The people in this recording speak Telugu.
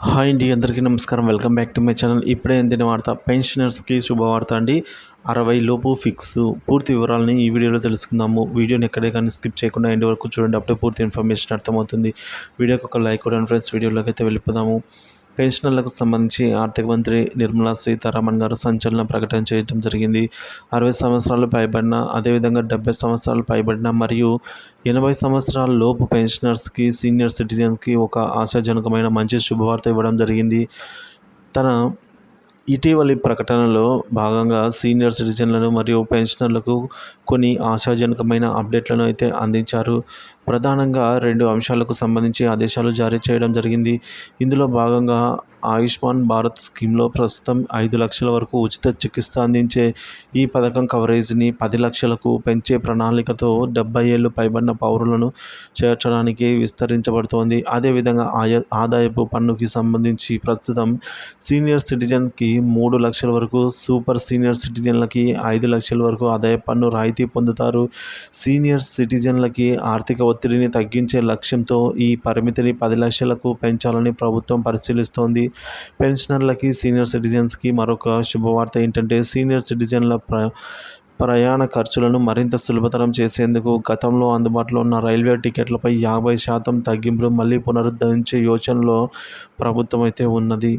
హాయ్ అండి, అందరికీ నమస్కారం. Welcome back to my channel. ఇప్పుడే అందిన వార్త, పెన్షనర్స్కి శుభవార్త అండి. 60 లోపు ఫిక్స్. పూర్తి వివరాలని ఈ వీడియోలో తెలుసుకుందాము. వీడియోని ఎక్కడే కానీ స్కిప్ చేయకుండా ఎండ్ వరకు చూడండి, అప్పుడే పూర్తి ఇన్ఫర్మేషన్ అర్థమవుతుంది. వీడియోకి ఒక లైక్ కొట్టండి ఫ్రెండ్స్. వీడియోలోకి అయితే వెళ్ళిపోదాము. పెన్షనర్లకు సంబంధించి ఆర్థిక మంత్రి నిర్మలా సీతారామన్ గారు సంచలన ప్రకటన చేయడం జరిగింది. 60 సంవత్సరాలు పైబడిన, అదేవిధంగా 70 సంవత్సరాలు పైబడిన మరియు 80 సంవత్సరాల లోపు పెన్షనర్స్కి, సీనియర్ సిటిజన్స్కి ఒక ఆశాజనకమైన మంచి శుభవార్త ఇవ్వడం జరిగింది. తన ఇటీవలి ప్రకటనలో భాగంగా సీనియర్ సిటిజన్లను మరియు పెన్షనర్లకు కొన్ని ఆశాజనకమైన అప్డేట్లను అయితే అందించారు. ప్రధానంగా 2 అంశాలకు సంబంధించి ఆదేశాలు జారీ చేయడం జరిగింది. ఇందులో భాగంగా ఆయుష్మాన్ భారత్ స్కీమ్లో ప్రస్తుతం 5 లక్షల వరకు ఉచిత చికిత్స అందించే ఈ పథకం కవరేజ్ని 10 లక్షలకు పెంచే ప్రణాళికతో 70 ఏళ్లు పైబడిన పౌరులను చేర్చడానికి విస్తరించబడుతోంది. అదేవిధంగా ఆదాయపు పన్నుకి సంబంధించి ప్రస్తుతం సీనియర్ సిటిజన్కి 3 లక్షల వరకు, సూపర్ సీనియర్ సిటిజన్లకి 5 లక్షల వరకు ఆదాయ పన్ను రాయితీ పొందుతారు. సీనియర్ సిటిజన్లకి ఆర్థిక ఒత్తిడిని తగ్గించే లక్ష్యంతో ఈ పరిమితిని 10 లక్షలకు పెంచాలని ప్రభుత్వం పరిశీలిస్తోంది. పెన్షనర్లకి, సీనియర్ సిటిజన్స్కి మరొక శుభవార్త ఏంటంటే, సీనియర్ సిటిజన్ల ప్రయాణ ఖర్చులను మరింత సులభతరం చేసేందుకు గతంలో అందుబాటులో ఉన్న రైల్వే టికెట్లపై 50% తగ్గింపులు మళ్ళీ పునరుద్ధరించే యోచనలో ప్రభుత్వం అయితే ఉన్నది.